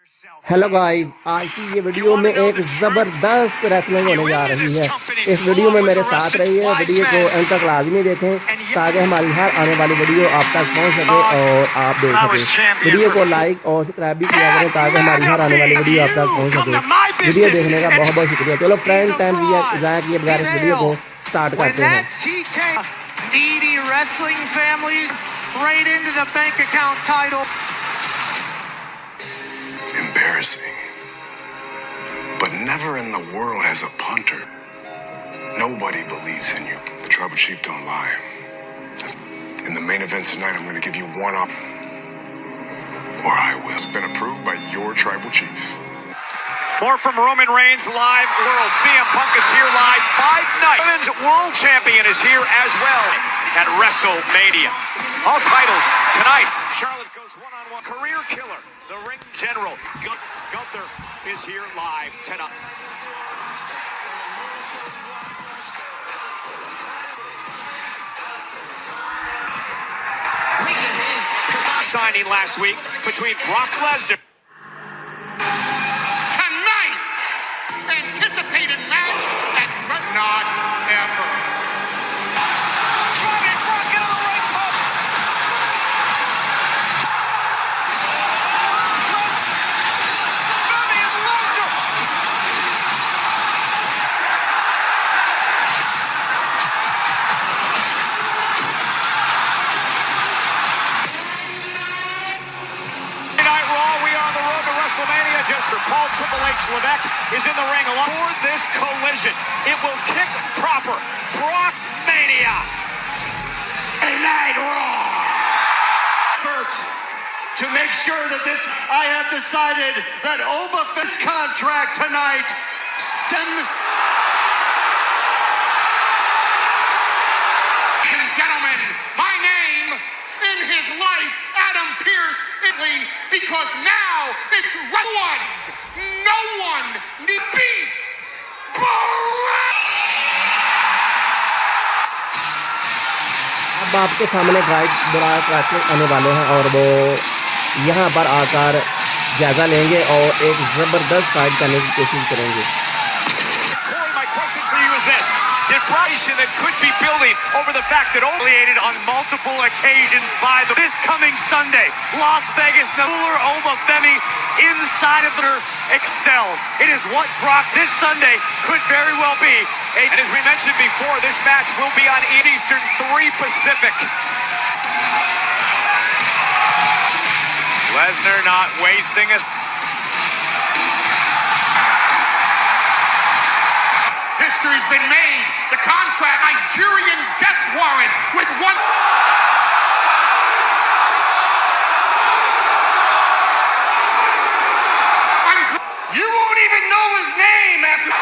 Hello guys, आज की ये वीडियो में एक ज़बरदस्त रेसलिंग होने जा रही है। इस वीडियो में मेरे साथ रहिए, वीडियो को अंत तक लाजमी देखें ताकि हमारी हर आने वाली वीडियो आप तक पहुंच सके और आप देख सकें। वीडियो को लाइक और सब्सक्राइब भी किया करें ताकि हमारी हर आने वाली वीडियो आप तक पहुंच सके। वीडियो देखने का बहुत बहुत शुक्रिया। चलो फ्रेंड, टाइम ज़ाया किए बगैर इस वीडियो को स्टार्ट करते हैं। Embarrassing. But never in the world has a punter. Nobody believes in you. The tribal chief don't lie. In the main event tonight, I'm going to give you one up. Or I will. It's been approved by your tribal chief. More from Roman Reigns live world. CM Punk is here live 5 nights. Women's world champion is here as well at WrestleMania. All titles tonight. Charlotte goes one-on-one. Career killer. The ring general, Gunther, is here live tonight. Signing last week between Brock Lesnar. Tonight, anticipated match at not ever. WrestleMania, just for Paul Triple H Levesque is in the ring along for this collision. It will kick proper. Brock Mania. A night raw. To make sure that this, I have decided that Oba Fist contract tonight. And gentlemen, my name in his life, Adam Pearce, Italy, because now it's no one, the beast, अब आपके सामने बड़ा traffic आने वाले हैं और वो यहाँ पर आकर जायजा लेंगे और एक ज़बरदस्त फाइट करने की कोशिश करेंगे। The impression that could be building over the fact that humiliated on multiple occasions by this coming Sunday, Las Vegas, Naruler Obafemi inside of their excels. It is what Brock this Sunday could very well be. And as we mentioned before, this match will be on Eastern 3 Pacific. Lesnar not wasting a history's been made. The contract, Nigerian death warrant with one. You won't even know his name after.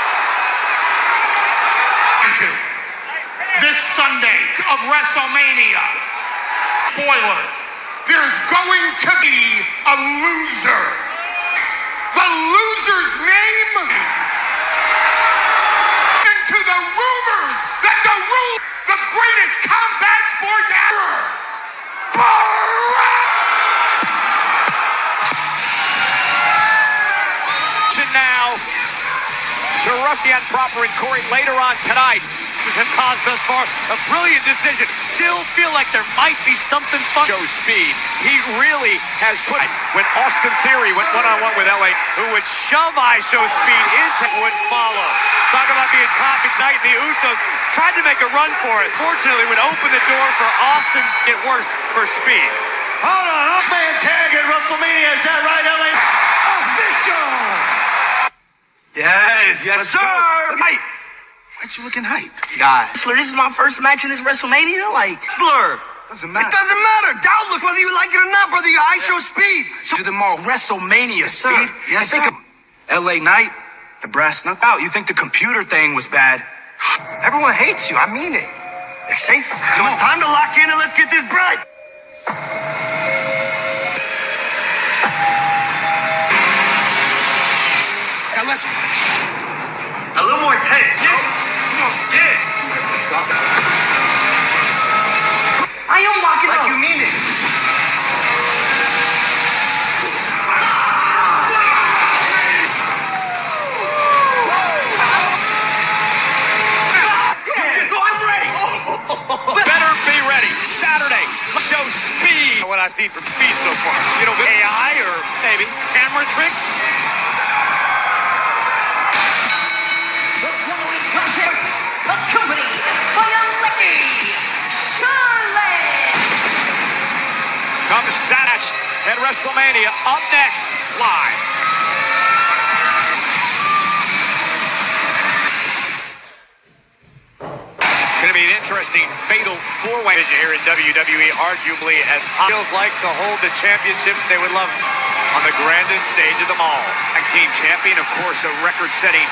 This Sunday of WrestleMania. Spoiler. There's going to be a loser. The loser's name. To the rumors that the greatest combat sports ever. Now to Russian proper and Corey later on tonight. Has caused thus far a brilliant decision. Still feel like there might be something fun. Show speed. He really has put when Austin Theory went one-on-one with LA, who would shove Show speed into would follow. Talk about being confident tonight. The Usos tried to make a run for it. Fortunately, would open the door for Austin to get worse for speed. Hold on, man tag at WrestleMania. Is that right, LA? Official. Yes, sir. Hype. Why aren't you looking hype? Guys, this is my first match in this WrestleMania. Slur. Doesn't matter. It doesn't matter. Doubt looks whether you like it or not, brother. Your eyes show speed. So do them all. WrestleMania Yes, speed. Sir. Yes, sir. LA Knight, the brass knuckle out. You think the computer thing was bad? Everyone hates you. I mean it. See? So it's time to lock in and let's get this bread. Now listen. A little more intense. Yeah. I am locking up. You mean it. seen from Speed so far. You know, with AI or maybe camera tricks. The following contest, accompanied by a lucky Charlotte. Comes Satch at WrestleMania. Up next, live. Going to be an interesting fatal four-way here in WWE, arguably as feels like to hold the championships they would love on the grandest stage of them all. Tag team champion, of course, a record-setting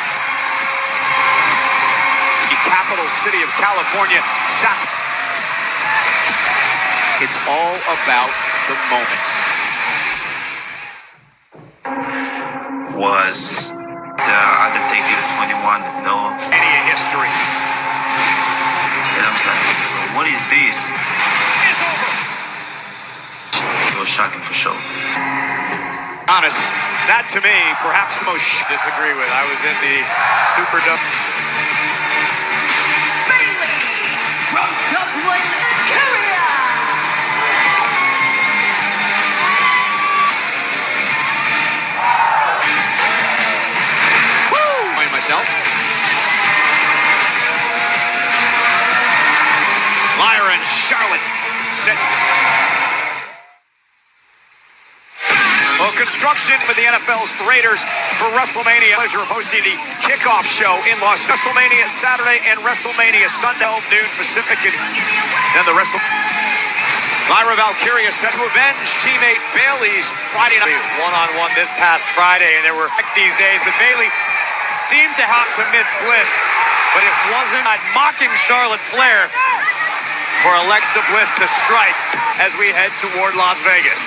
the capital city of California. It's all about the moments. Was the Undertaker 21 no? Any history And I was like, what is this? is over. It was shocking for sure. Honest, that to me, perhaps the most disagree with. I was in the Superdome. Bailey from Dublin, Korea. Find myself. Lyra and Charlotte set. Well, construction with the NFL's Raiders for WrestleMania. Pleasure of hosting the kickoff show in Las Vegas. WrestleMania Saturday and WrestleMania Sunday, 12 noon Pacific. And then the Lyra Valkyria set to avenge teammate Bayley's Friday night one-on-one this past Friday, and there were these days, but Bayley seemed to have to miss Bliss, but it wasn't mocking Charlotte Flair for Alexa Bliss to strike as we head toward Las Vegas.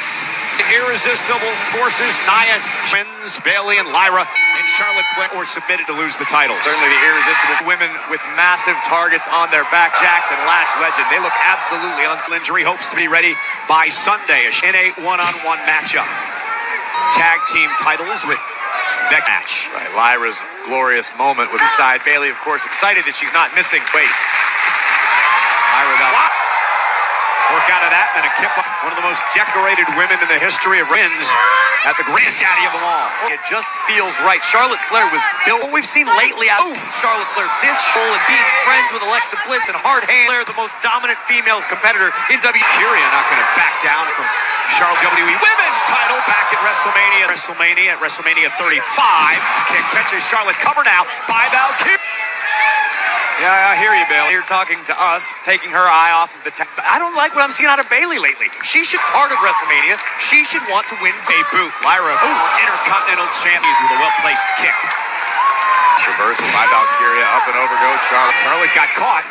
The irresistible forces, Nia, twins, Bayley and Lyra, and Charlotte Flair were submitted to lose the title. Certainly the irresistible women with massive targets on their back. Jackson, Lash legend, they look absolutely unstill. Injury hopes to be ready by Sunday in a one-on-one matchup. Tag team titles with Beck match. Right, Lyra's glorious moment was beside Bayley, of course, excited that she's not missing weights. Lyra now work out of that, and a kip up. One of the most decorated women in the history of wins at the granddaddy of them all. It just feels right. Charlotte Flair was built. What we've seen lately out of Charlotte Flair, this show and being friends with Alexa Bliss and hard hand. Flair, the most dominant female competitor in WWE. Curia not going to back down from Charlotte WWE Women's title back at WrestleMania. At WrestleMania 35. Kick catches Charlotte, cover now by Valkyria. Yeah, I hear you, Bayley. You're talking to us, taking her eye off of the I don't like what I'm seeing out of Bayley lately. She should part of WrestleMania. She should want to win a boot. Lyra, Intercontinental Champions with a well-placed kick. Reversal by Valkyria. Up and over goes Charlotte. Charlotte got caught.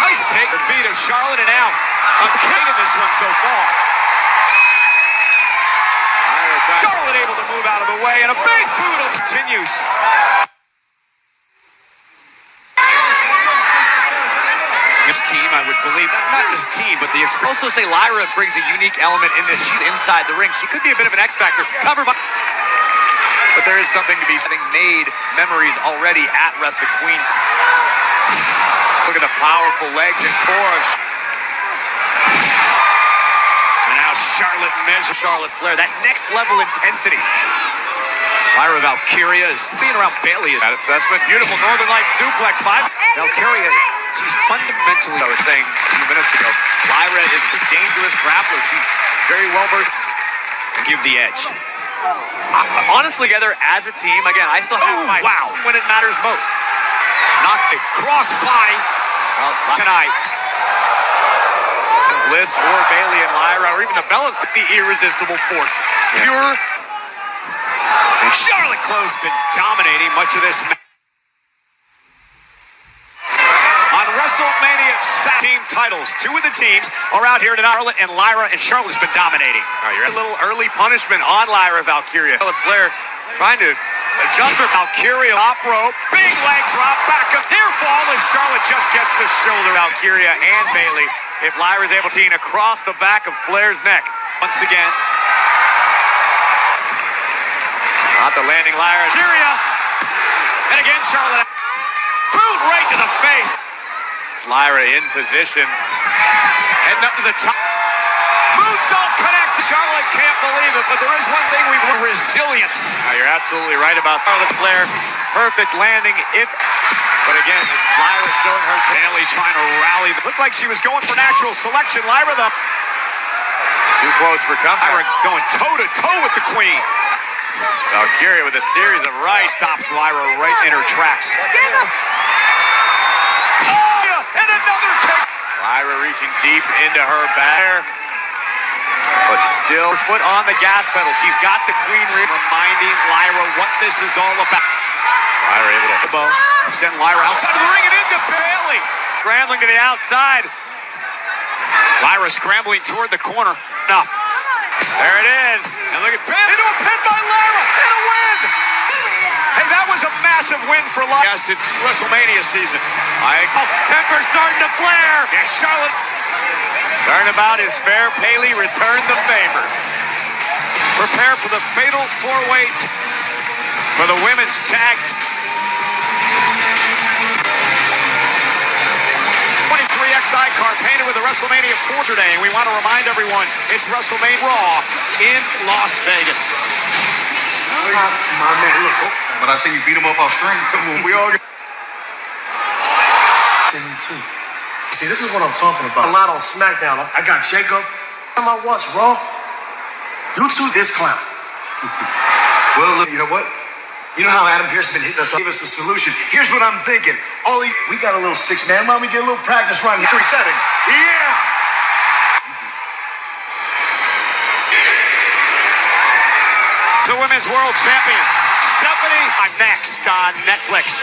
Nice take. The feet of Charlotte, and now in this one so far. Charlotte able to move out of the way, and a big boot continues. This team, I would believe, not just team, but the experience. Also say Lyra brings a unique element in that she's inside the ring. She could be a bit of an X factor. Covered by, but there is something to be saying. Made memories already at Wrestle Queen. Look at the powerful legs and core of. And now Charlotte measures Charlotte Flair. That next level intensity. Lyra Valkyria is being around Bayley. That assessment. Beautiful Northern Light suplex by Valkyria. She's fundamentally, I was saying a few minutes ago, Lyra is a dangerous grappler. She's very well versed. Give the edge. Honestly, together as a team, again, I still have my when it matters most. Knocked a cross body tonight. Bliss or Bayley and Lyra, or even the Bellas, the irresistible forces. Pure. And Charlotte Clove's been dominating much of this match. On WrestleMania team titles, two of the teams are out here tonight. Charlotte and Lyra, and Charlotte's been dominating. All right, you're a little early punishment on Lyra Valkyria. Charlotte Flair trying to adjust her. Valkyria top rope, big leg drop, back up. Near fall as Charlotte just gets the shoulder. Valkyria and Bayley. If Lyra's able to across the back of Flair's neck. Once again. Not the landing Lyra. Valkyria. And again, Charlotte. Boot right to the face. It's Lyra in position. Heading up to the top. Moonsault connect. Charlotte can't believe it, but there is one thing we've learned. Resilience. You're absolutely right about Charlotte Flair. Perfect landing. But again, Lyra showing her Bayley trying to rally. Looked like she was going for natural selection. Lyra, though, too close for comfort. Lyra going toe-to-toe with the queen. Valkyria with a series of rights stops Lyra right in her tracks. Oh, and another kick. Lyra reaching deep into her back. But still foot on the gas pedal. She's got the queen reminding Lyra what this is all about. Lyra able to elbow. Send Lyra outside of the ring and into Bayley. Scrambling to the outside. Lyra scrambling toward the corner. Enough. There it is. And look at Bayley. Into a pin by Lyra. And a win. Hey, that was a massive win for Lyra. Yes, it's WrestleMania season. Temper's starting to flare. Yes, Charlotte. Turnabout is fair. Bayley returned the favor. Prepare for the fatal four-way for the women's tag. 23XI card painted with the WrestleMania 4 today. And we want to remind everyone it's WrestleMania Raw in Las Vegas. My man, look. But I see you beat him up off screen. Come on, we all got. See, this is what I'm talking about. A lot on SmackDown. I got Jacob. Time I watch Raw, you two, this clown. Well, look, you know what? You know how Adam Pearce been hitting us up? Give us a solution. Here's what I'm thinking. We got a little 6-man. Why don't we get a little practice run in 3 settings? Yeah! The Women's World Champion, Stephanie, next on Netflix.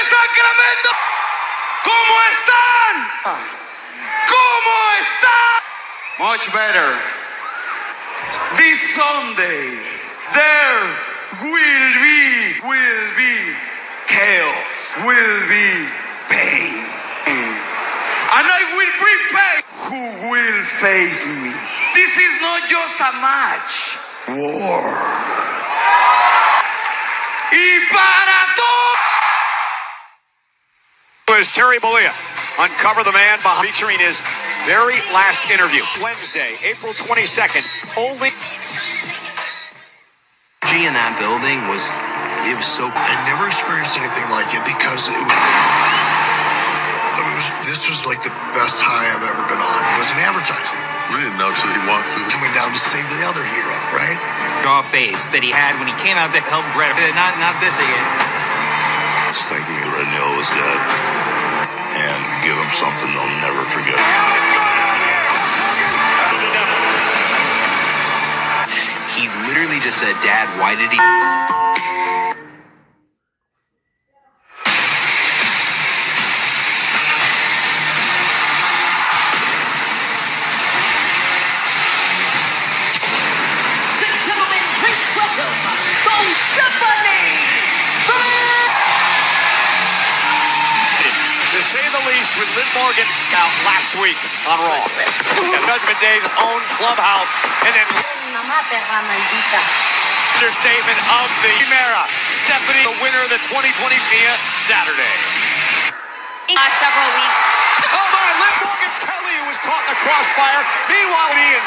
Sacramento. ¿Cómo están? ¿Cómo están? Much better. This Sunday, there will be chaos, will be pain. And I will bring pain. Who will face me? This is not just a match. War. Y para todos. Is Terry Bollea. Uncover the man behind, featuring his very last interview. Wednesday, April 22nd. Only in that building was so. I never experienced anything like it because this was like the best high I've ever been on. It was an advertising. We didn't know till he walked through. Coming down to save the other hero, right? Raw face that he had when he came out to help Brett. Not this again. Just thinking Ranil was dead and give him something they'll never forget. He literally just said, "Dad, why did he?" to say the least, with Liv Morgan out last week on Raw. At Judgment Day's own clubhouse. And then understatement of the Chimera. Stephanie, the winner of the 2020 SIA Saturday. Several weeks. Oh my, Liv Morgan Kelly, who was caught in the crossfire. Meanwhile, Ian,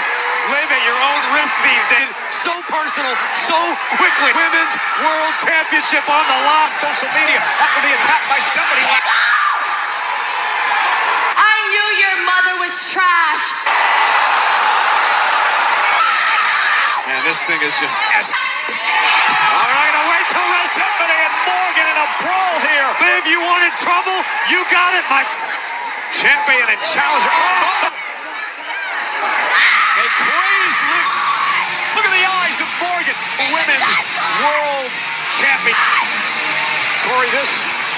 live at your own risk these days. So personal, so quickly. Women's World Championship on the line. Social media after the attack by Stephanie. I knew your mother was trash. And this thing is just all right, I'll wait till Stephanie and Morgan in a brawl here. Liv, you wanted trouble? You got it, my champion and challenger. A crazed Liv. Look at the eyes of Morgan, women's world champion. Corey, this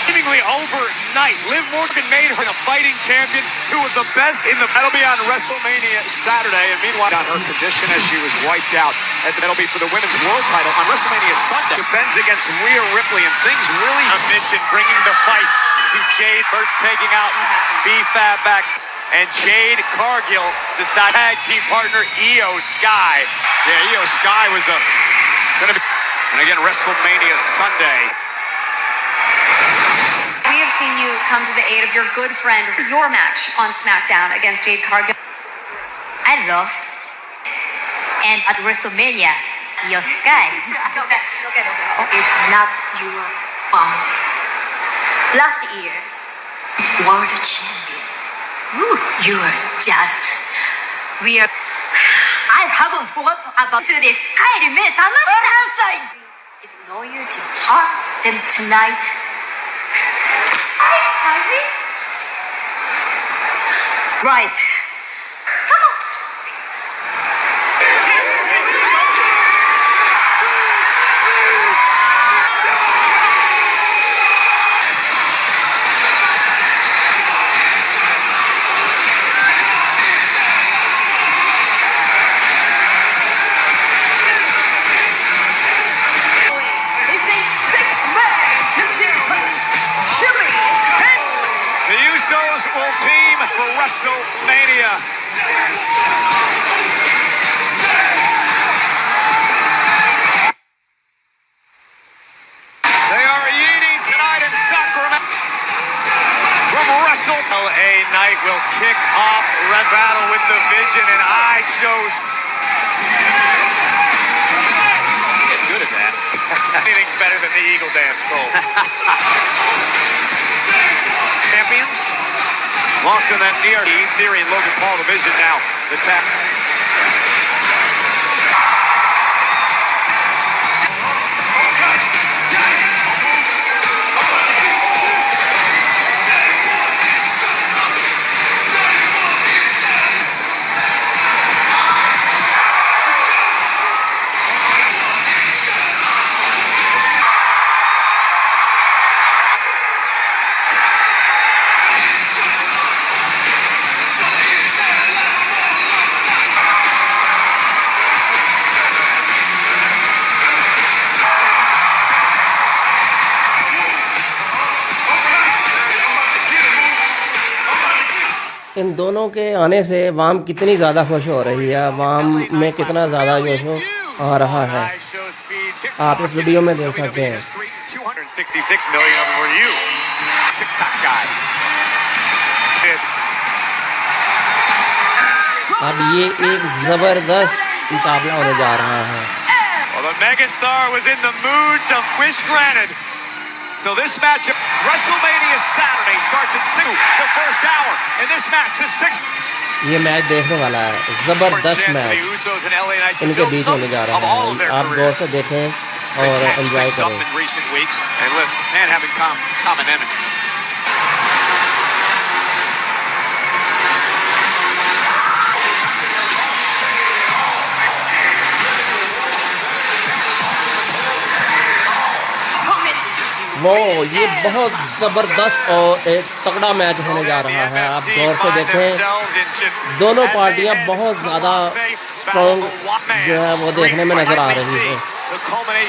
seemingly overnight. Liv Morgan made her a fighting champion, two of the best in the... That'll be on WrestleMania Saturday, and meanwhile, on her condition as she was wiped out. That'll be for the women's world title on WrestleMania Sunday. Defends against Rhea Ripley, and things really... A mission, bringing the fight to Jade, first taking out B-Fab backstage. And Jade Cargill decided tag team partner Io Sky. Yeah, Io Sky was going to be... And again, WrestleMania Sunday. We have seen you come to the aid of your good friend. Your match on SmackDown against Jade Cargill. I lost. And at WrestleMania, Io Sky is not your family. Last year, it's world champion. Ooh, you're just real. I haven't fought about this Kylie Miss. It's lawyer to harm them tonight. Kylie? Right. Come on. Usos will team for WrestleMania. They are eating tonight in Sacramento. From WrestleMania night will kick off Red Battle with the Vision and I shows. Get good at that. Anything's better than the Eagle Dance, Cole. Champions lost in that DRD. Theory and Logan Paul, the Vision now. The tap. इन दोनों के आने से वाम कितनी ज़्यादा खुश हो रही है, वाम में कितना ज़्यादा जोश आ रहा है, आप इस वीडियो में देख सकते हैं। 266 million of them were you. TikTok guy. अब ये एक ज़बरदस्त मुकाबला होने जा रहा है। Well, the megastar was in the mood to wish granted. So this match, WrestleMania Saturday, starts at 6, the first hour, and this match is 6. ये मैच देखने वाला है, ज़बरदस्त मैच इनके बीच होने जा रहा है। आप गौर से देखें और एंजॉय करें। वो ये बहुत ज़बरदस्त और एक तगड़ा मैच होने जा रहा है। आप गौर से देखें, दोनों पार्टियां बहुत ज़्यादा स्ट्रॉन्ग जो है वो देखने में नज़र आ रही हैं।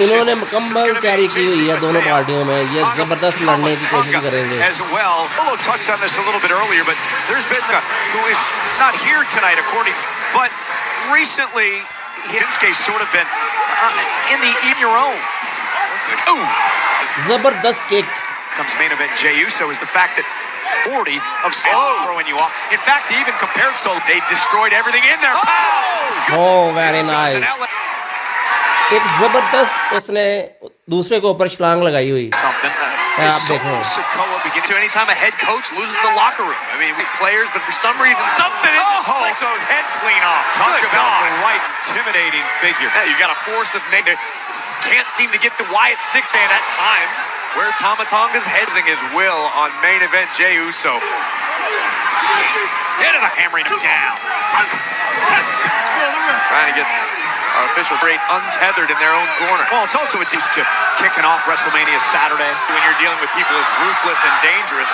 इन्होंने मुकम्मल तैयारी की हुई है दोनों पार्टियों में, ये ज़बरदस्त लड़ने की कोशिश करेंगे। जबरदस्त kick comes main event Jey Uso is the fact that 40 of throwing you off. In fact, he even compared so they destroyed everything in there. Oh, very nice. एक जबरदस्त उसने दूसरे के ऊपर छलांग लगाई हुई है, आप देखो। Anytime a head coach loses the locker room, I mean, we players, but for some reason, something isn't so his head clean off. Talk about the right, intimidating figure. Yeah, you got a force of negative. Can't seem to get the Wyatt 6-8 at times. Where Tama Tonga's heading his will on main event Jey Uso. Into the hammering him down. Trying to get Our official rate untethered in their own corner. Well, it's also a deuce to kicking off WrestleMania Saturday when you're dealing with people as ruthless and dangerous.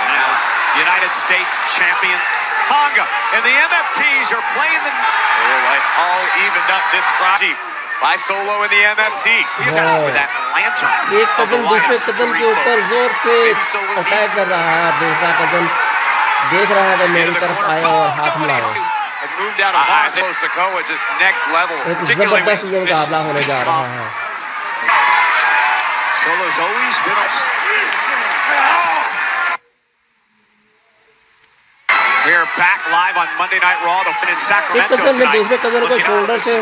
And now, United States champion Tonga and the MFTs are playing the. All evened up this Friday by Solo in the MFT. We just with that lantern. एक कदम दूसरे कदम के ऊपर जोर से attack कर रहा है, दूसरा कदम देख रहा है कि मेरी तरफ आए और हाथ मिलाए। एक जबरदस्त ये मुकाबला होने जा रहा है। Solo's always been. We're back live on Monday Night Raw. They'll fit in Sacramento एक कदम में tonight. दूसरे कदम को शोल्डर से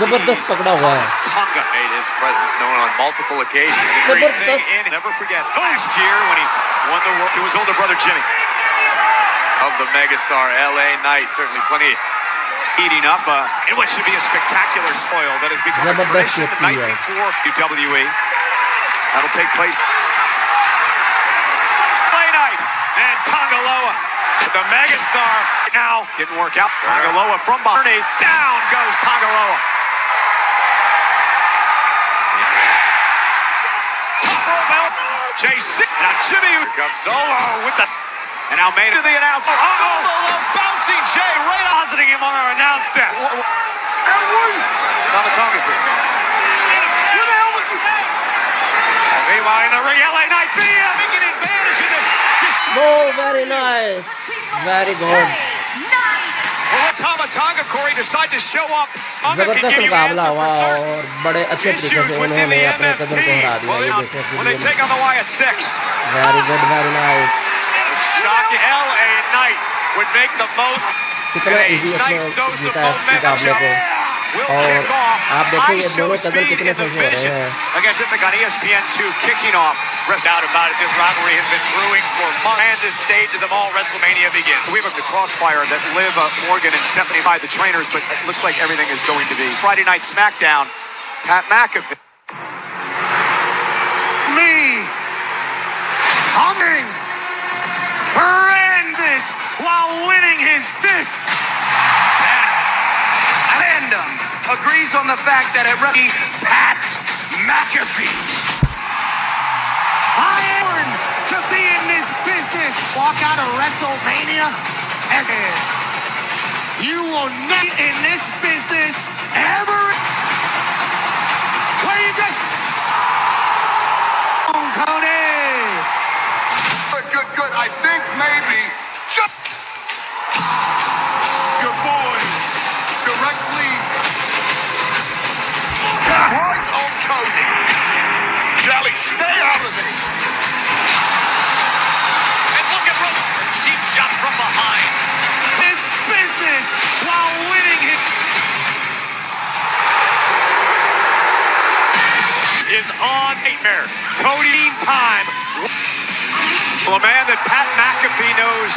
जबरदस्त पकड़ा हुआ है। Tonga made his presence known on multiple occasions. The great thing in, never forget, last year when he won the world to his older brother Jimmy. Of the megastar LA Knight, certainly plenty heating up in what should be a spectacular spoil that has become a tradition the night before WWE. That'll take place LA Knight and Tonga Loa. The megastar now didn't work out. Tonga Loa from behind. Down goes Tonga Loa. Top rope belt. JC. Now Jimmy comes Solo with the. And now made to the announcer. Solo bouncing Jay right positing him on our announce desk. Tama Tonga's here. Where the hell was he? And meanwhile in the ring, LA Knight taking advantage of this. Oh, very nice. Very good. Well, let Tama Tonga, Corey, decide to show up. जबरदस्त मुकाबला हुआ और बड़े अच्छे तरीके से उन्होंने अपने कदम को हरा दिया। ये देखिए when they take on the Wyatt Six. Very good, very nice. Shocking. LA Knight would make the most. कितना इजी अपने जीता है इस मुकाबले को और आप देखिए ये दोनों कदम कितने सही हो रहे हैं। Against Pacific on ESPN2 kicking off. Rest out about it. This rivalry has been brewing for months. And this stage of the Mall WrestleMania begins. We have the crossfire that Liv Morgan and Stephanie by the trainers, but it looks like everything is going to be Friday Night SmackDown. Pat McAfee. Me. Humming. Horrendous while winning his fifth. Random agrees on the fact that it Pat McAfee. I am born to be in this business. Walk out of WrestleMania as you will not be in this business ever. Where you just Cody. Good. I think maybe just your boy directly right on Cody. Jelly, stay out of this. And look at Rose. Cheap shot from behind. This business while winning his is on nightmare. Cody time. Well, a man that Pat McAfee knows.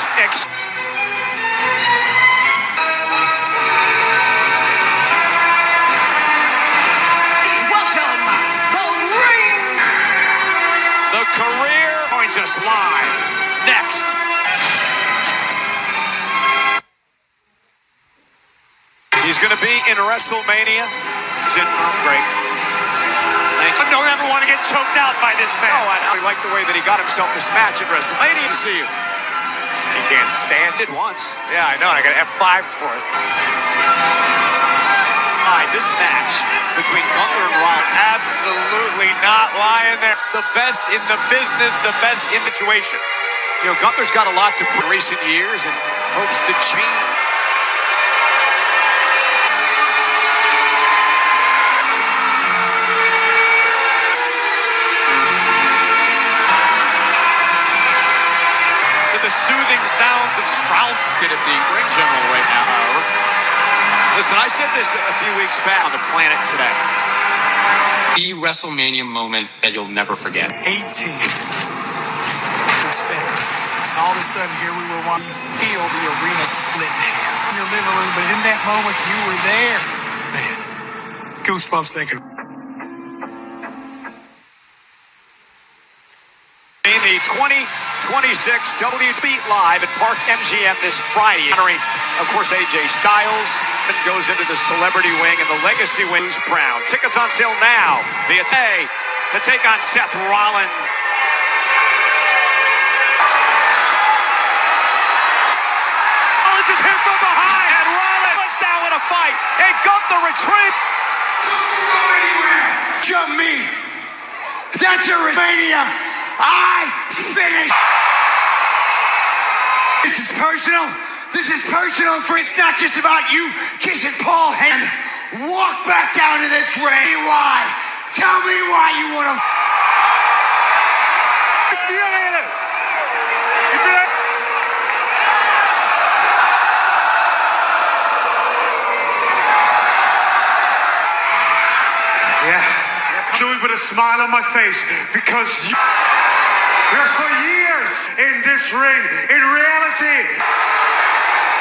Welcome, the ring. The career joins us live next. He's going to be in WrestleMania. He's in great. I don't ever want to get choked out by this man. Oh, I like the way that he got himself this match at WrestleMania. To see you. He can't stand it once. Yeah, I know. I got F5 for it. This match between Gunther and Rollins, absolutely not lying there. The best in the business, the best in the situation. You know, Gunther's got a lot to put in recent years and hopes to change. To the soothing sounds of Strauss at the ring general right now, however. Listen, I said this a few weeks back on the Planet Today. The WrestleMania moment that you'll never forget. 18. Expect. All of a sudden, here we were watching. Feel the arena split in half in your living room, but in that moment, you were there. Man, goosebumps thinking. In the 2026 WWE Live at Park MGM this Friday, honoring, of course, AJ Styles. Goes into the celebrity wing and the legacy wing. Brown. Tickets on sale now via today to take on Seth Rollins. Rollins is hit from behind, and Rollins now in a fight. And Gunther retreat. Jump me. That's a WrestleMania. I finished. This is personal. This is personal, for it's not just about you kissing Paul Heyman. Walk back down to this ring. Why? Tell me why you want to. Yeah. Joey with a smile on my face because you. Because for years in this ring, in reality.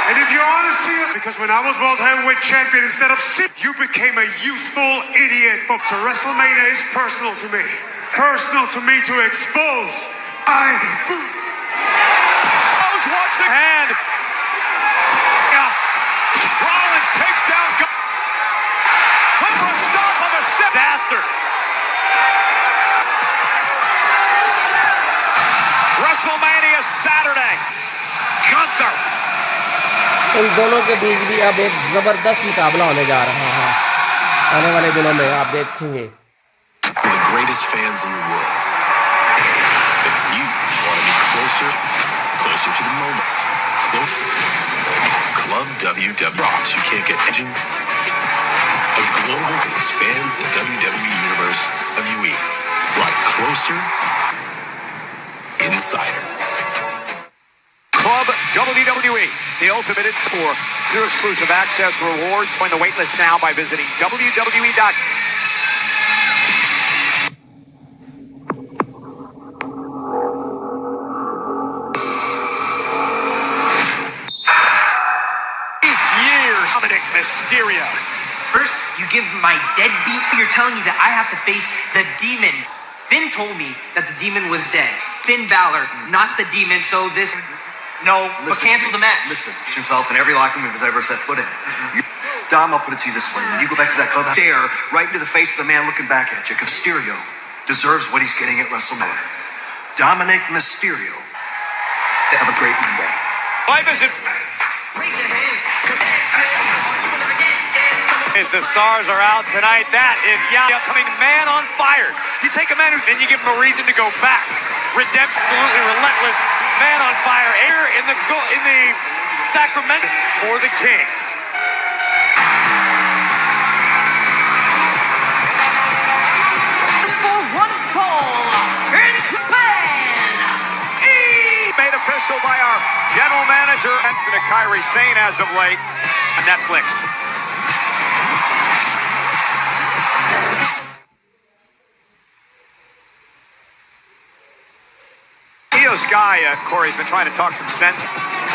And if you want to see us, because when I was World Heavyweight Champion, instead of you became a youthful idiot. So WrestleMania is personal to me. Personal to me to expose. Once again. Rollins takes down. Put a stop on the step. Disaster. WrestleMania Saturday. Gunther. इन दोनों के बीच भी अब एक जबरदस्त मुकाबला होने जा रहा है आने वाले दिनों में आप देखेंगे The greatest fans in the world. If you want to be closer to the moments, closer. Club WW rocks. You can't get edging. A global that expands the WWE universe of UE. Brought closer. Insider. Club WWE, the ultimate in sport. New exclusive access rewards. Join the waitlist now by visiting WWE.com. Years. Dominic Mysterio. First, you give my deadbeat. You're telling me that I have to face the demon. Finn told me that the demon was dead. Finn Balor, not the demon. So this. No, but cancel the match. Listen, himself in every locker room he's ever set foot in. Dom, I'll put it to you this way. When you go back to that clubhouse, stare right into the face of the man looking back at you, because Mysterio deserves what he's getting at WrestleMania. Dominic Mysterio. Have a great Monday. Life is As the stars are out tonight, that is coming Man on Fire. You take a man who's and you give him a reason to go back. Redemption, absolutely relentless. Man on Fire here in the Sacramento for the Kings. For one fall in Japan. Made official by our general manager, Ensign Kairi Sane as of late on Netflix. Io Sky, Corey's been trying to talk some sense.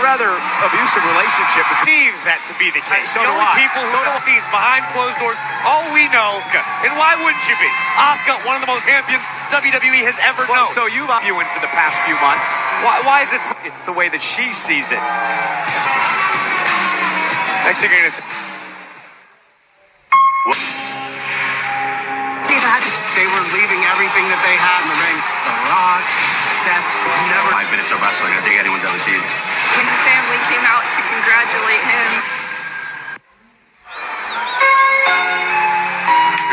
Rather abusive relationship. It seems that to be the case. So do I. People who know scenes behind closed doors. All we know, and why wouldn't you be? Asuka, one of the most champions WWE has ever known. So you've been viewing for the past few months. Why is it? It's the way that she sees it. Next thing you're gonna They were leaving everything that they had in the ring. The Rock, Seth, never. 5 minutes of wrestling. I think anyone's ever seen. When the family came out to congratulate him.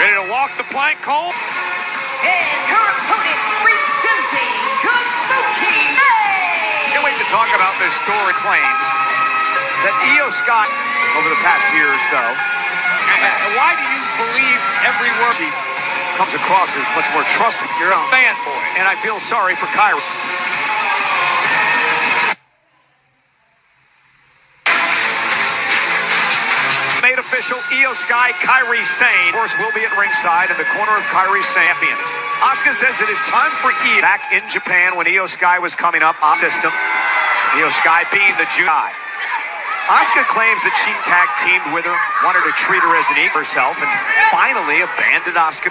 ready to walk the plank, Cole? And her opponent presenting Kabuki. Can't wait to talk about this story. Claims that Io Sky over the past year or so. Why do you believe every word she comes across as much more trusting? You're a fanboy, and I feel sorry for Kairi. Made official, Io Sky, Kairi Sane, of course, will be at ringside in the corner of Kairi Sane. Champions. Asuka says it is time for Io. Back in Japan when Io Sky was coming up on system. Io Sky being the July. Asuka claims that she tag teamed with her, wanted to treat her as an equal herself, and finally abandoned Asuka.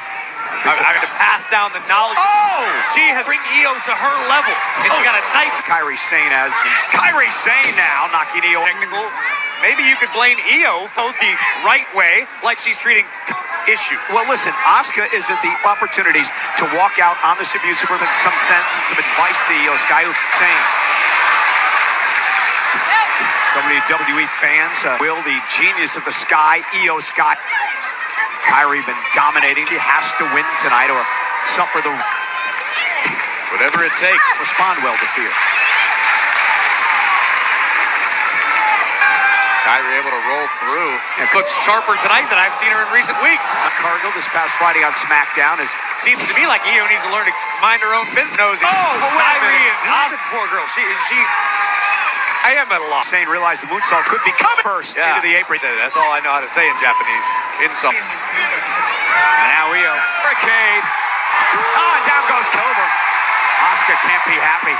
I to pass down the knowledge. Oh! She has bring Io to her level, and she got a knife. Kairi Sane has. Kairi Sane now knocking Io technical. Maybe you could blame Io for the right way, like she's treating issue. Well, listen, Asuka is at the opportunities to walk out on this abusive in some sense and some advice to Io Sky, saying WWE fans will the genius of the Sky, Io Sky. Kyrie been dominating. She has to win tonight or suffer the whatever it takes. Respond well to fear. Kyrie able to roll through and looks sharper tonight than I've seen her in recent weeks. Cardinal this past Friday on SmackDown seems to me like Io needs to learn to mind her own business. Kyrie and Asuka, poor girl. She. I am at a loss. Saying realize the moonsault could be coming first into the apron. That's all I know how to say in Japanese. Insult. And now Io. Barricade. Oh, and down goes Cobra. Asuka can't be happy.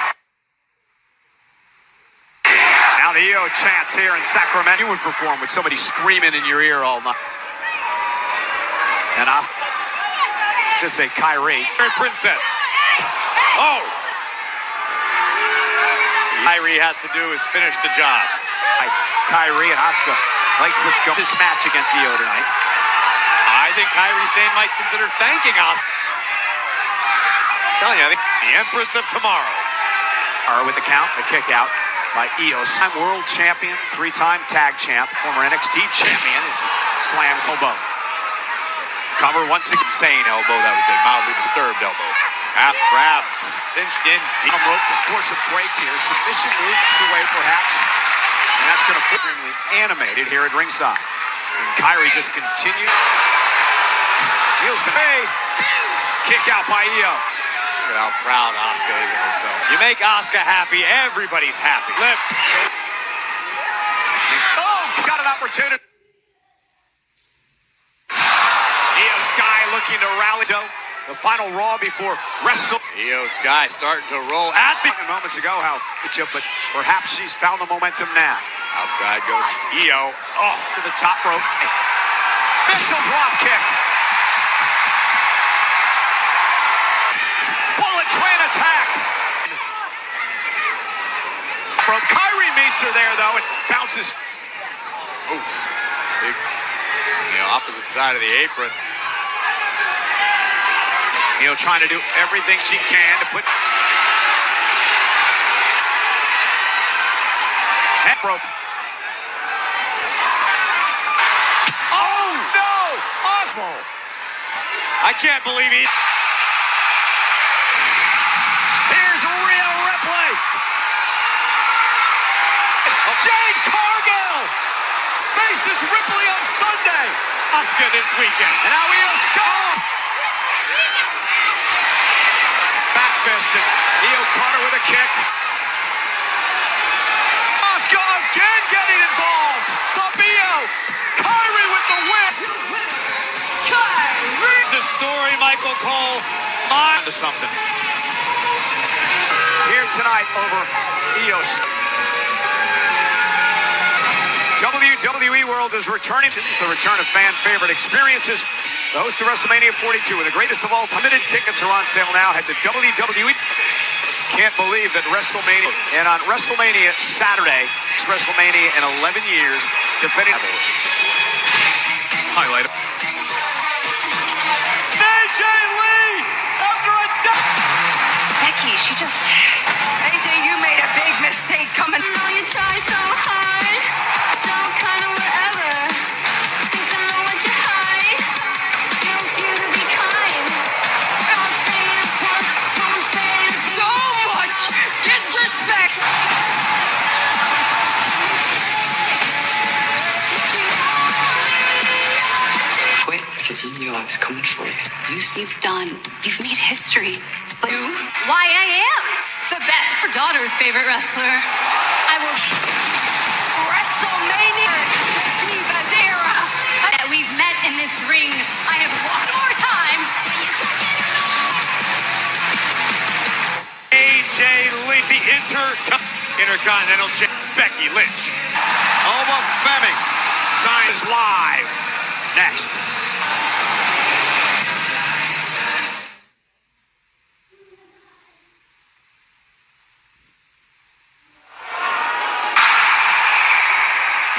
Now the Io chants here in Sacramento. You would perform with somebody screaming in your ear all night. And Asuka, should say Kyrie. Princess. Oh. Kyrie has to do is finish the job. Kyrie and Asuka likes what's going this match against Io tonight. I think Kyrie Sane might consider thanking Asuka. I'm telling you, I think the Empress of Tomorrow. Or with the count, the kick out by Io. World champion, 3-time tag champ, former NXT champion. Slams elbow. Cover once again. Insane elbow. That was a mildly disturbed elbow. Half grab, cinched in deep. Rope to force a break here. Submission moves away perhaps. And that's going to put him animated here at ringside. And Kyrie just continued. Io's been made. Kick out by Io. Look at how proud Asuka is of herself. You make Asuka happy, everybody's happy. Lip. Oh, got an opportunity. Io Sky looking to rally. The final Raw before Wrestle. Io Sky starting to roll at the moments ago. But perhaps she's found the momentum now. Outside goes Io. Oh, to the top rope. Missile drop kick. Bullet train attack. Kyrie meets her there though and bounces. Oof. Big, opposite side of the apron. Io trying to do everything she can to put head rope. Oh no! Osmo! I can't believe he. Here's a real replay. Jade Cargill faces Ripley on Sunday. Asuka this weekend. And now Io Sky. Backfisted. Io caught her with a kick. Asuka again getting involved. Io. Kyrie with the win. Kyrie. The story, Michael Cole. On to something. Here tonight over Io Sky. WWE World is returning to the return of fan favorite experiences. The host of WrestleMania 42 and the greatest of all limited tickets are on sale now. Head to WWE. Can't believe that WrestleMania and on WrestleMania Saturday, it's WrestleMania in 11 years, defending highlight. AJ Lee after a Becky, she just. AJ, you made a big mistake coming. I know you try so hard, so kind of whatever. Think I know what you hide. Feels you to be kind. I'll say it once, won't say it again. So much disrespect. Quit because you knew I was coming for you. You've made history. But why I am the best daughter's favorite wrestler. I will. WrestleMania Divas era. That we've met in this ring. I have one more time. AJ Lee, the Intercontinental Champion, Becky Lynch. Alma Fleming signs live. Next.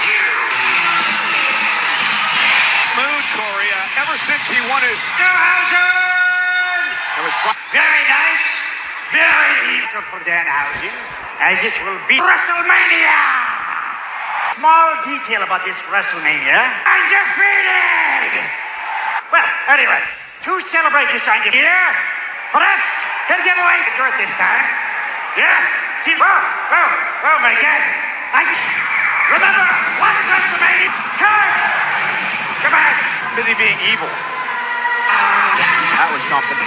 You is. It was fun. Very nice. Very evil for Danhausen, as it will be WrestleMania. Small detail about this WrestleMania. Undefeated. Well, anyway, to celebrate this undefeated, perhaps he'll give away some dirt this time. Yeah? See, oh my God. Remember, one WrestleMania cursed. Come on. Busy being evil. That was something.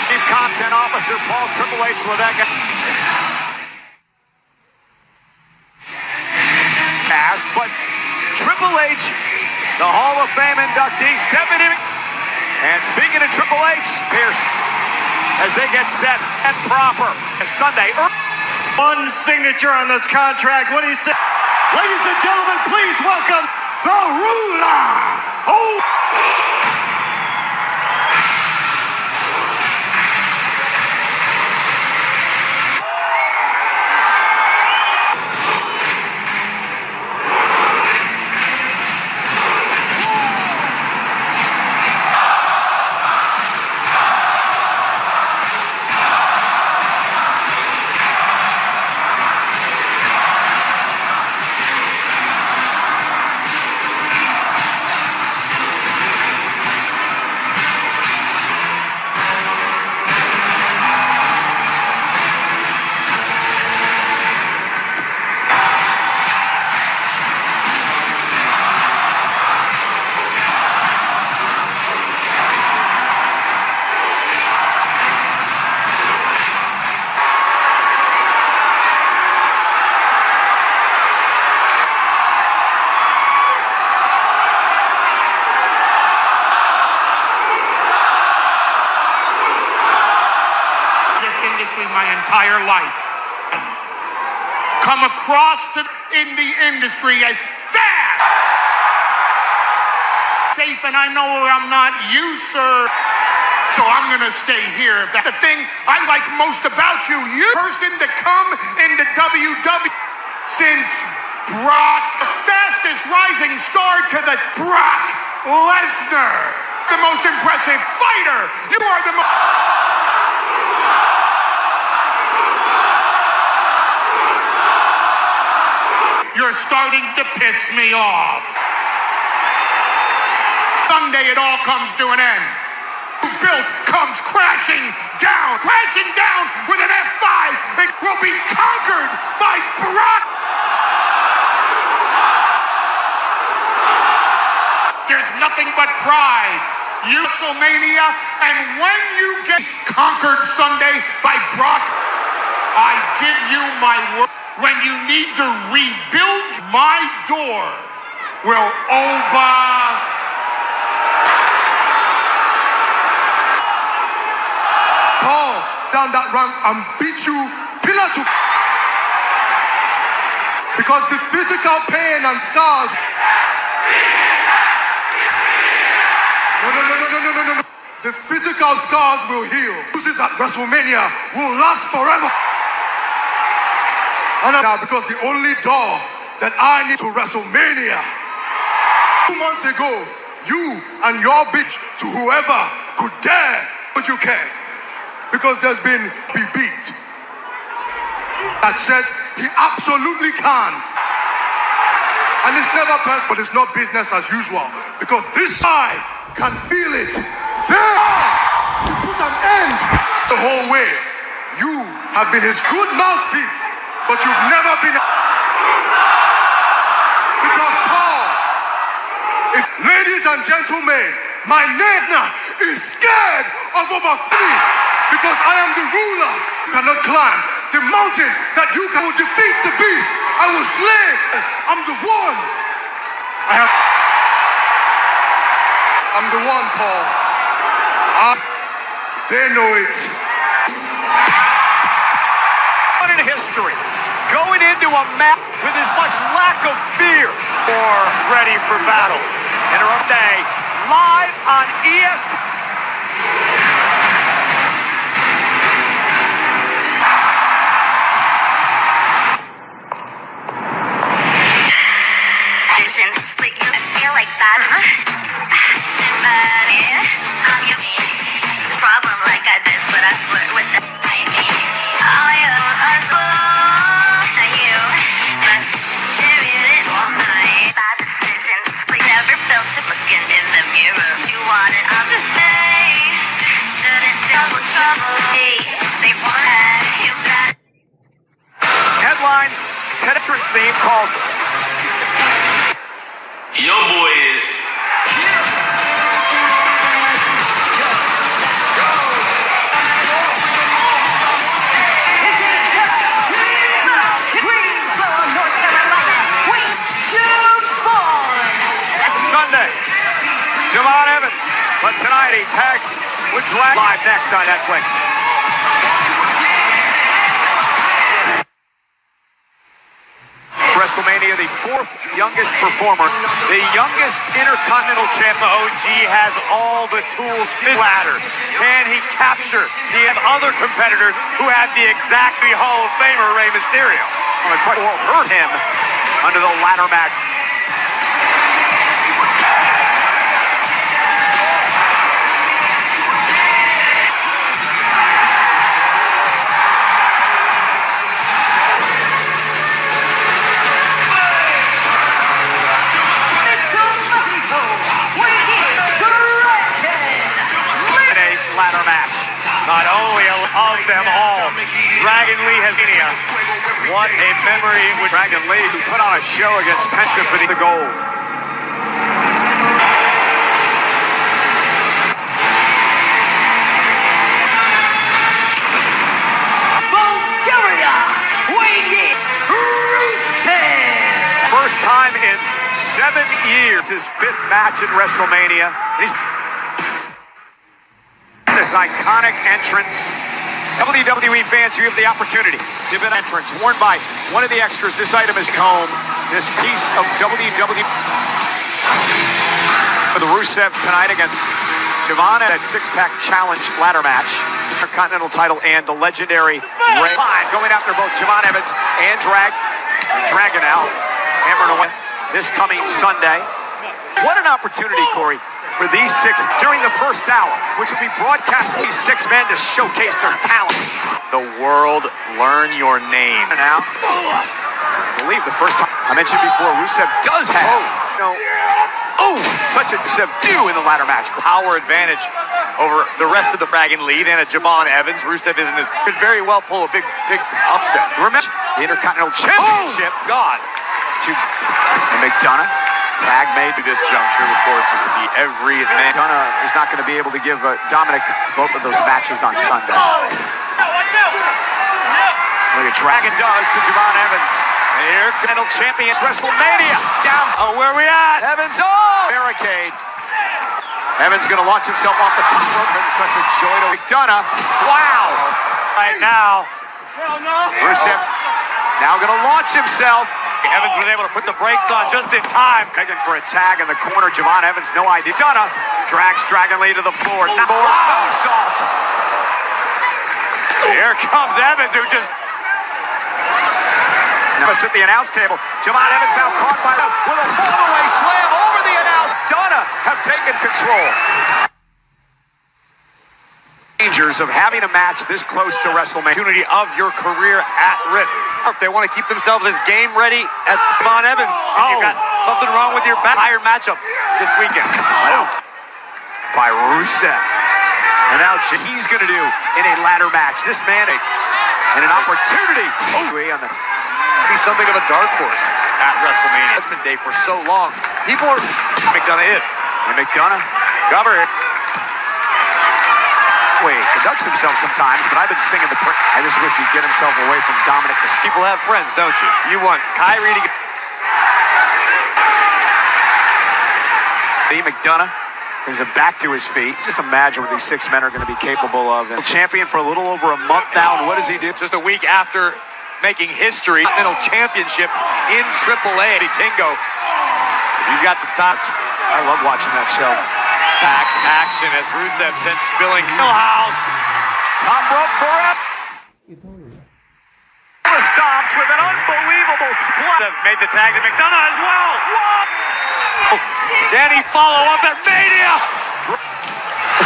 Chief Content Officer Paul Triple H Levesque. But Triple H, the Hall of Fame inductee, stepping in. And speaking of Triple H, Pierce, as they get set and proper, Sunday. One signature on this contract. What do you say? Ladies and gentlemen, please welcome the ruler. Oh. My entire life. Come across in the industry as fast, safe, and I know where I'm not you, sir. So I'm gonna stay here. That's the thing I like most about you. You person to come into WWE since Brock, the fastest rising star to the Brock Lesnar, the most impressive fighter. You are the most. You're starting to piss me off. Someday it all comes to an end. Built comes crashing down with an F5. It will be conquered by Brock. There's nothing but pride. WrestleMania, and when you get conquered Sunday by Brock, I give you my word. When you need to rebuild, my door will Paul down that rank and beat you pillar to, because the physical pain and scars. No. The physical scars will heal. Losses at WrestleMania will last forever. Now, because the only door that I need to WrestleMania. 2 months ago, you and your bitch to whoever could dare, would you care? Because there's been beat that says he absolutely can. And it's never personal, but it's not business as usual. Because this side can feel it. There, to put an end the whole way. You have been his good mouthpiece, but you've never been. Because Paul, ladies and gentlemen, my neighbor is scared of over 3 because I am the ruler. You cannot climb the mountain that you can defeat the beast. I will slay. I'm the one. I'm the one, Paul. They know it. In history, going into a match with as much lack of fear or ready for battle. In our own day, live on ESPN. Somebody, I'm your this problem like I did, but I flirt with the all you us you must distribute it all night. Bad decisions, we never felt it looking in the mirror. You wanted I'm just made. Shouldn't double trouble. Say what you got. Headlines, Tetris theme called Your boy is. Sunday. Javon Evans, but tonight he tags with Drag live next on Netflix. WrestleMania, the fourth youngest performer, the youngest Intercontinental champ. OG has all the tools to ladder. Can he capture the other competitors who have the exactly Hall of Famer Rey Mysterio? Well, the question will hurt him under the ladder match. Ladder match. Not only of them all, Dragon Lee has what a memory with Dragon Lee, who put on a show against Penta for the gold. Bulgaria, weighing in, Rusev. First time in 7 years, his fifth match at WrestleMania. And he's this iconic entrance. WWE fans, you have the opportunity to have an entrance worn by one of the extras. This item is comb. This piece of WWE for the Rusev tonight against Javon at six-pack challenge ladder match. Intercontinental title and the legendary Rey. Going after both Javon Evans and Dragon now. Hammering away this coming Sunday. What an opportunity, Corey, for these six during the first hour, which will be broadcast these six men to showcase their talents. The world, learn your name. Now, I believe the first time I mentioned before, Rusev does have such a Rusev do in the ladder match. Power advantage over the rest of the Dragon lead and a Javon Evans. Rusev isn't as could very well pull a big upset. Remember the Intercontinental Championship. God, to McDonough. Tag made to this juncture, of course, it would be every man. Gunna is not going to be able to give Dominic both of those matches on Sunday. Look at Dragon does to Javon Evans. Here, Intercontinental Champions WrestleMania. Down. Oh, where are we at? Evans. Oh! Barricade. Evans going to launch himself off the top rope. It's such a joy to McDonough. Wow. Right now. Rusev now going to launch himself. Evans was able to put the brakes on just in time. Begging for a tag in the corner. Javon Evans, no idea. Dunna drags Dragon Lee to the floor. Moonsault. Here comes Evans, who just at the announce table. Javon Evans now caught by with a fall-away slam over the announce. Dunna have taken control. Dangers of having a match this close to WrestleMania. Opportunity of your career at risk. If they want to keep themselves as game ready as Javon Evans, you've got something wrong with your entire matchup this weekend. By Rusev. And now he's going to do in a ladder match. This man and an opportunity. Be something of a dark horse at WrestleMania. Judgment Day for so long. People are McDonough is. And McDonough cover it. Conducts himself sometimes, but I've been singing the prayer. I just wish he'd get himself away from Dominic. People have friends, don't you? You want Kyrie to get McDonough brings him back to his feet. Just imagine what these six men are going to be capable of. And champion for a little over a month now, and what does he do? Just a week after making history, Continental Championship in AAA. Tingo, you've got the top. I love watching that show. Packed action as Rusev sent spilling Millhouse. Top rope for it. Stops with an unbelievable split. Made the tag to McDonough as well. Whoa! Can he follow up at Mania?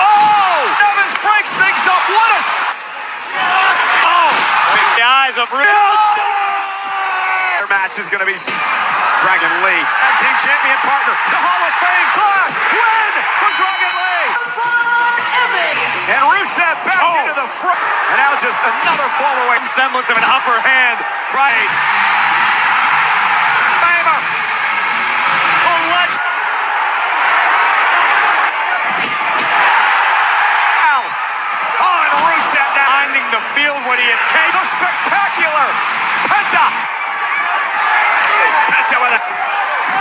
Oh! Evans breaks things up. What a... Oh! The eyes of Their match is going to be Dragon Lee. Tag team champion partner, the Hall of Fame class. Win for Dragon Lee. And Rusev back into the front. And now just another fall away. Semblance of an upper hand. Right. Famer. The legend. Oh, and Rusev now finding the field when he is caged. The spectacular Penta. Penta with a...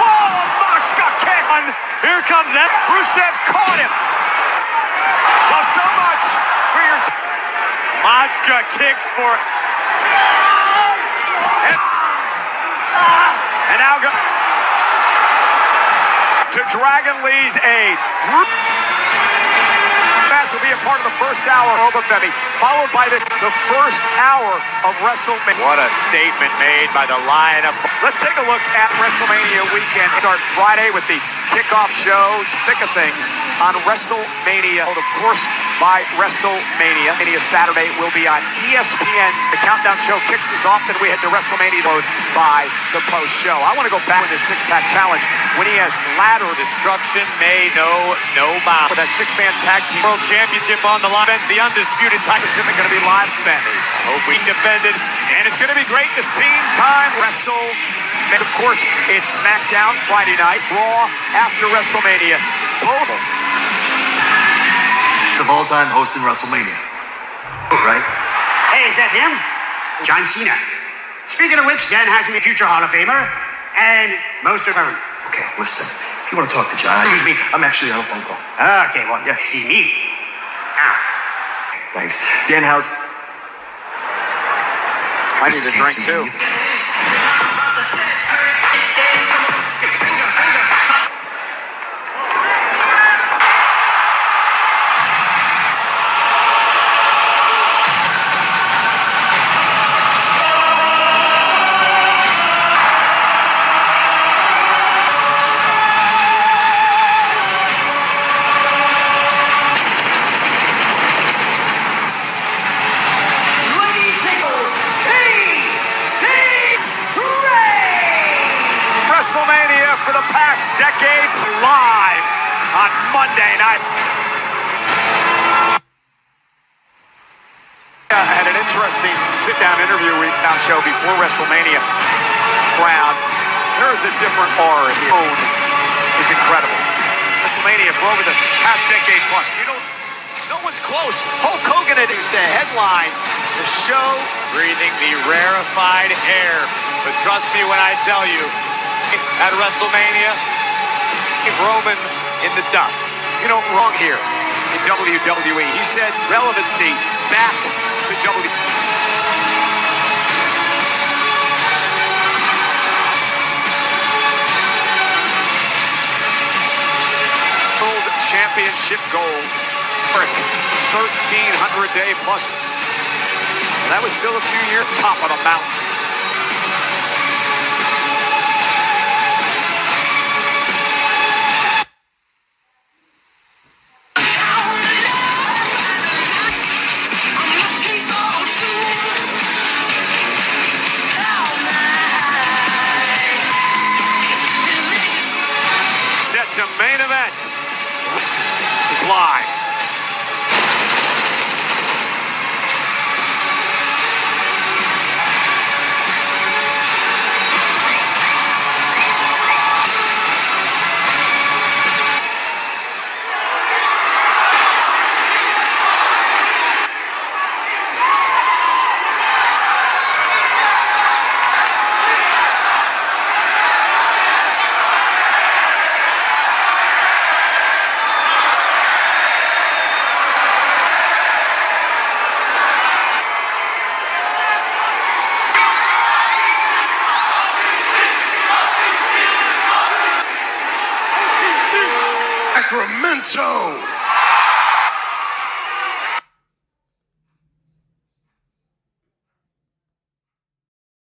Oh, Mashka kick. Here comes that. Rusev caught him. Well, so much for your... Machka kicks for... And now go... To Dragon Lee's aid. Match will be a part of the first hour of Obafemi, followed by the first hour of WrestleMania. What a statement made by the lineup. Let's take a look at WrestleMania weekend. Start Friday with the kickoff show, thick of things, on WrestleMania. Of course, by WrestleMania. Saturday will be on ESPN. The countdown show kicks us off, and we head to WrestleMania by the post show. I want to go back to the six-pack challenge when he has ladder. Destruction may know no bounds. With that six-man tag team world championship on the line, the undisputed title is going to be live defended. Being defended, and it's going to be great. This team time wrestle. Of course, it's SmackDown Friday night, Raw after WrestleMania. Both of all time hosting WrestleMania, right? Hey, is that him? John Cena. Speaking of which, Dan has him a future Hall of Famer, and most of them. Okay, listen. If you want to talk to John, excuse me, I'm actually on a phone call. Okay, well, yeah, see me. Ow. Thanks. Danhausen. I need a drink too. WrestleMania for the past decade, live on Monday night. I had an interesting sit-down interview show before WrestleMania. Crowd, there is a different aura here. Tone is incredible. WrestleMania for over the past decade plus. No one's close. Hulk Hogan used to headline the show, breathing the rarefied air. But trust me when I tell you, at WrestleMania, Roman in the dust. You know, wrong here in WWE. He said relevancy back to WWE. World Championship gold for 1,300-day plus. That was still a few years top of the mountain. The main event is live. Sacramento.